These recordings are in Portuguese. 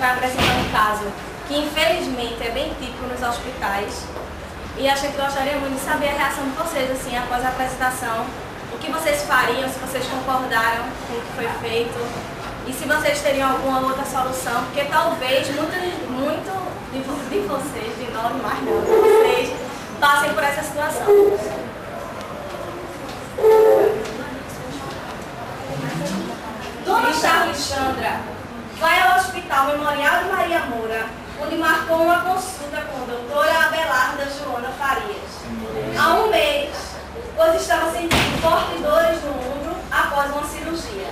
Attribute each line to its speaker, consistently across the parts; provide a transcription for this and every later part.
Speaker 1: vai apresentar um caso que infelizmente é bem típico nos hospitais. E a gente gostaria muito de saber a reação de vocês, assim, após a apresentação. O que vocês fariam, se vocês concordaram com o que foi feito. E se vocês teriam alguma outra solução, porque talvez muito de vocês, de nós, mais não, de vocês, passem por essa situação. Dona Alexandra vai ao Hospital Memorial de Maria Moura, onde marcou uma consulta com a doutora Abelarda Joana Farias. Há um mês, pois estava sentindo fortes dores no ombro após uma cirurgia.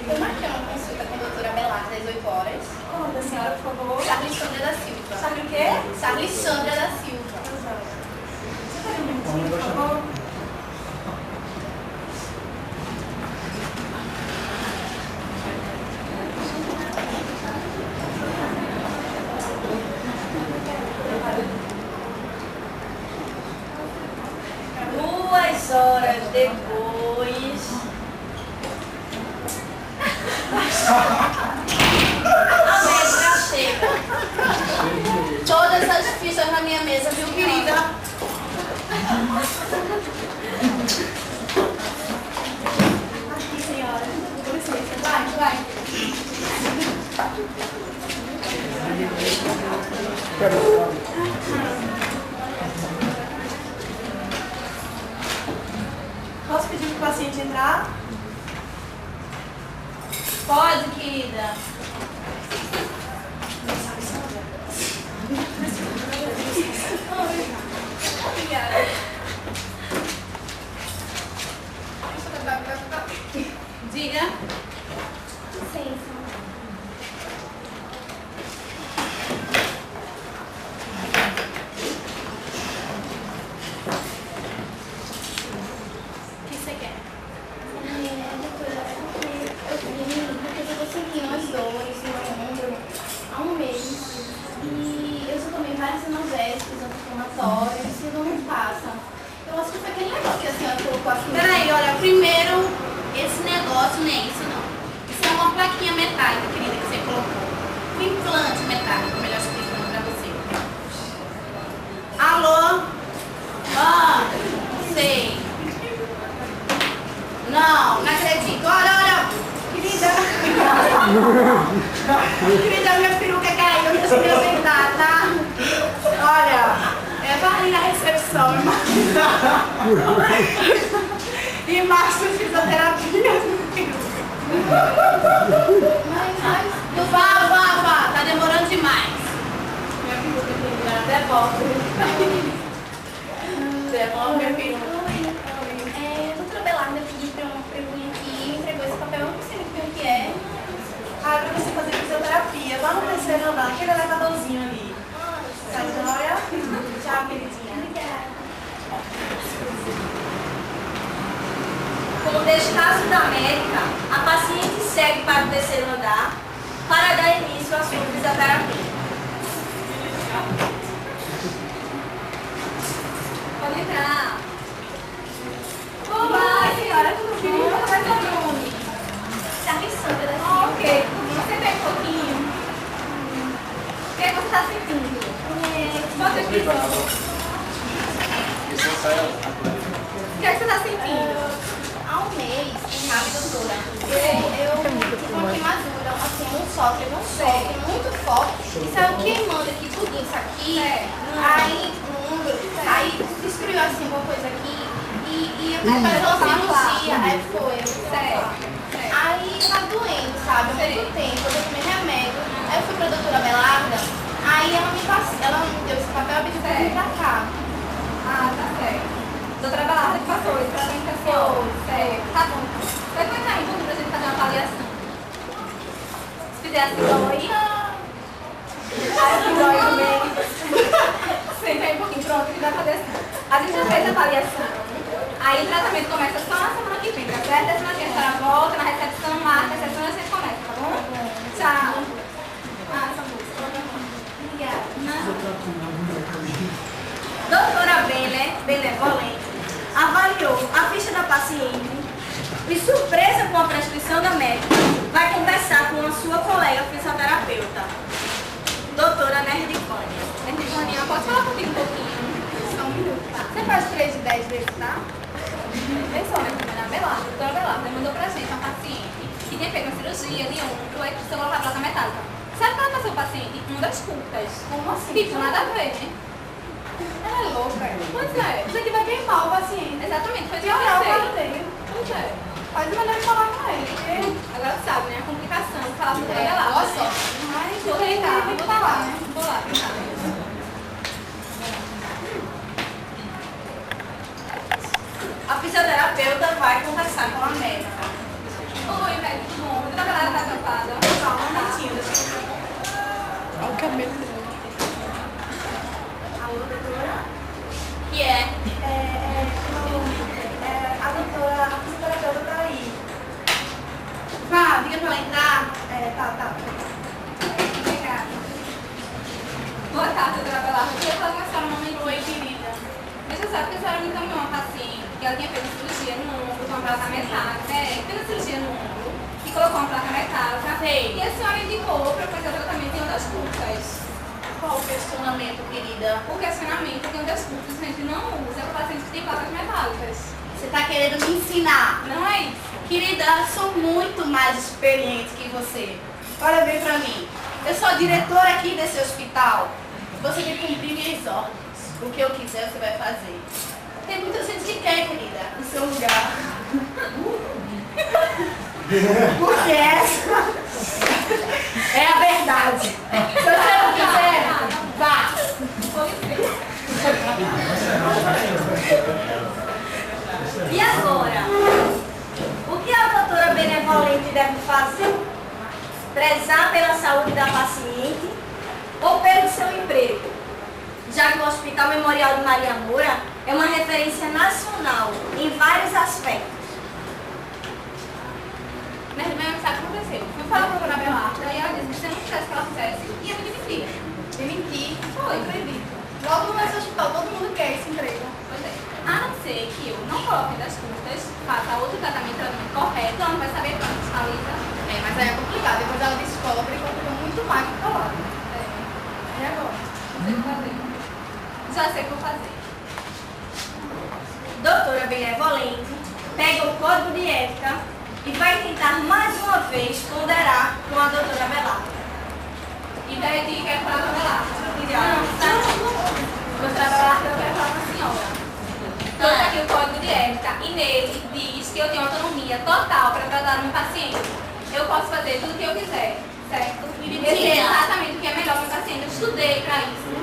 Speaker 2: Eu marquei uma consulta com a doutora Abelarda às 8 horas.
Speaker 1: Conta, senhora, por favor.
Speaker 2: Charlissandra da Silva.
Speaker 1: Sabe o quê?
Speaker 2: Charlissandra da Silva.
Speaker 1: Você pode um minutinho, por favor? Duas horas depois, a médica chega.
Speaker 2: Todas as fichas na minha mesa, viu, querida?
Speaker 1: Aqui, senhora. Com licença. Vai. Posso pedir para o paciente entrar?
Speaker 2: Pode, querida.
Speaker 1: Obrigada.
Speaker 2: Diga.
Speaker 1: Licença.
Speaker 2: O que você quer?
Speaker 3: Porque eu tô sentindo as dores no ombro há um mês. E eu já tomei vários analgésicos, anti-inflamatórios, e não passa. Eu acho que foi aquele negócio que a senhora colocou aqui.
Speaker 2: Peraí, olha, primeiro, esse negócio não é isso não. Isso é uma plaquinha metálica, querida, que você colocou. Um implante metálico, melhor explicando pra você. Alô? Ah, sei. Não acredito. Olha. Querida, minha peruca caiu, deixa eu sentar, tá? Olha, vai ali na recepção, e Márcio fisioterapia.
Speaker 3: Mas
Speaker 2: Vá, tá demorando demais.
Speaker 1: Minha peruca, querida. Devolve. Devolve minha peruca.
Speaker 3: a doutora Abelarda pediu pra eu vir aqui, entregou esse papel, eu não sei muito bem o que é.
Speaker 1: Ah, pra você fazer fisioterapia. Lá no terceiro andar, aquele elevadorzinho ali. Tá joia? Tchau, queridinha.
Speaker 3: Obrigada.
Speaker 1: Com o descaso da médica, a paciente segue para o terceiro andar para dar início à sua fisioterapia. Pode entrar. Olá, senhora, tudo bem? Como é seu nome?
Speaker 3: Charlissandra da Silva.
Speaker 1: Ok, você vem um pouquinho. O que você está sentindo? Bota aqui, vamos. O que você está sentindo?
Speaker 3: Há um mês, sabe, doutora, eu tive uma queimadura, assim, um sopro muito forte. E saiu queimando aqui tudo isso aqui. Aí, no ombro, aí destruiu assim uma coisa aqui. E eu fui fazer uma cirurgia. Aí foi. Aí tá doendo, sabe? Há muito tempo, eu tomei remédio. Aí eu fui pra doutora Abelarda. Aí ela me deu esse papel e pediu pra vir pra cá.
Speaker 1: Ah, tá certo. Doutora Abelarda que passou isso pra mim, certo. Tá bom. Vai contar em tudo pra gente fazer uma avaliação. Se fizer assim, dói. Ai, dói também. Senta aí um pouquinho, pronto, que vai fazer assim. A gente já fez a avaliação. Aí o tratamento começa só na semana que vem, tá certo? A semana que vem a senhora volta na recepção, marca a recepção e você começa, tá bom? Tchau. Ah, essa música.
Speaker 3: Obrigada.
Speaker 1: Doutora Benevolente avaliou a ficha da paciente e, surpresa com a prescrição da médica, vai conversar
Speaker 3: 10 vezes, tá?
Speaker 2: Pessoal, né? A doutora Belardo, mandou pra gente uma paciente que tinha feito uma cirurgia de ombro e precisou colocar placa metálica. Sabe o que ela passou o paciente? Uma das curtas.
Speaker 3: Como assim?
Speaker 2: Tipo, nada a ver, né?
Speaker 3: Ela é louca.
Speaker 2: Pois é.
Speaker 3: Isso aqui vai queimar o paciente.
Speaker 2: Exatamente, foi o que
Speaker 3: Piorar
Speaker 2: eu
Speaker 3: o
Speaker 2: pensei.
Speaker 3: cadeio.
Speaker 2: Pois é.
Speaker 3: Faz melhor falar com ele, porque...
Speaker 2: Agora tu sabe, né? A complicação de falar com a doutora Belardo.
Speaker 3: Boa
Speaker 2: né?
Speaker 3: sorte. Mas
Speaker 2: Vou
Speaker 3: tem
Speaker 2: tentar,
Speaker 3: que
Speaker 2: vou
Speaker 3: falar,
Speaker 2: tentar.
Speaker 3: né?
Speaker 2: Vou lá tentar.
Speaker 1: A fisioterapeuta vai conversar com a médica.
Speaker 2: Oi, médico, tudo bom? A doutora Belardo tá preocupada?
Speaker 1: Só um momentinho, deixa eu ver.
Speaker 4: Olha o cabelo dele.
Speaker 1: Alô, doutora?
Speaker 2: Que é?
Speaker 1: A doutora, a fisioterapeuta tá aí.
Speaker 2: Vá, diga pra ela entrar.
Speaker 1: Tá.
Speaker 2: Obrigada. Boa tarde, doutora Belardo. Eu queria falar com a senhora uma momento. Oi, querida. Deixa eu saber que a senhora me encaminhou uma paciente que ela tinha feito uma cirurgia no ombro com uma placa metálica. Fez a cirurgia no ombro e colocou uma placa metálica. E a senhora indicou para fazer o tratamento em ondas curtas.
Speaker 3: Qual o questionamento, querida?
Speaker 2: O questionamento é que ondas curtas a gente não usa para pacientes que têm placas metálicas.
Speaker 3: Você tá querendo me ensinar?
Speaker 2: Não é isso?
Speaker 3: Querida, eu sou muito mais experiente que você. Olha bem pra mim. Eu sou a diretora aqui desse hospital. Você tem que cumprir minhas ordens. O que eu quiser, você vai fazer. Tem muita gente que quer, querida, no seu lugar. Porque essa é a verdade. Se você não quiser, vá.
Speaker 1: E agora? O que a doutora benevolente deve fazer? Prezar pela saúde da paciente ou pelo seu emprego? Já que o Hospital Memorial de Maria Moura é uma referência nacional em vários aspectos.
Speaker 2: Mas sabe o que aconteceu? Fui falar para a doutora Belardo e ela disse que se eu não fizesse o que ela fizesse, ia me demitir.
Speaker 3: Mentir.
Speaker 2: Foi, acredito.
Speaker 3: Logo no nosso hospital, todo mundo quer esse emprego.
Speaker 2: Pois é. A não ser que eu não coloque das curtas, faça outro tratamento correto, ela não vai saber quando fiscaliza.
Speaker 3: Mas aí é complicado. Depois ela descobre e complica muito mais do que falar. E agora?
Speaker 2: Não sei o que fazer. Já sei o que vou fazer.
Speaker 1: Doutora benevolente pega o código de ética e vai tentar mais uma vez ponderar com a doutora Belardo.
Speaker 2: E daí de quer falar com a Belardo.
Speaker 1: Não,
Speaker 2: Doutora Belardo, eu quero falar com a senhora. Trouxe aqui o código de ética e nele diz que eu tenho autonomia total para tratar o meu paciente. Eu posso fazer tudo o que eu quiser, certo? Eu sei exatamente o que é melhor para o paciente. Eu estudei para isso.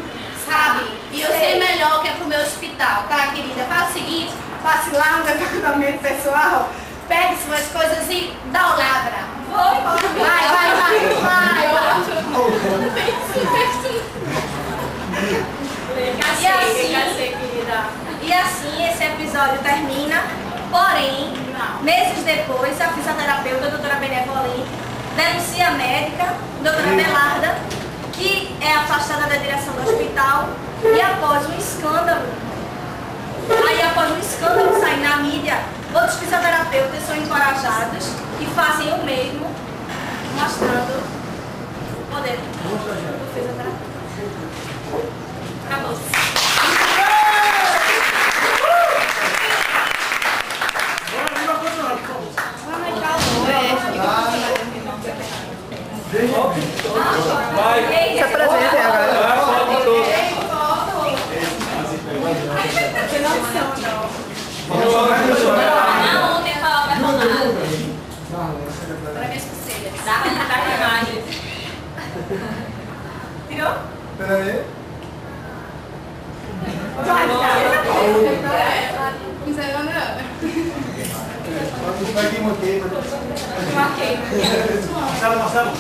Speaker 3: Sabe? E eu sei melhor o que é pro meu hospital, tá, querida? Faz o seguinte, passe lá no departamento pessoal, pegue suas coisas e dá o ladra. Vai.
Speaker 1: E assim esse episódio termina, porém, meses depois, a fisioterapeuta, a doutora benevolente, denuncia a médica, doutora Belarda, que é afastada da direção do hospital, e após um escândalo sair na mídia, outros fisioterapeutas são encorajados e fazem o mesmo, mostrando o poder do fisioterapeuta. Acabou.
Speaker 4: Se apresente agora.
Speaker 2: Não, ontem falava vai falar.
Speaker 3: Para minhas pulseiras.
Speaker 2: Dá pra entrar na imagem.
Speaker 1: Tirou?
Speaker 5: Peraí. Vai aqui, montei.
Speaker 1: Marquei.
Speaker 5: Marcelo.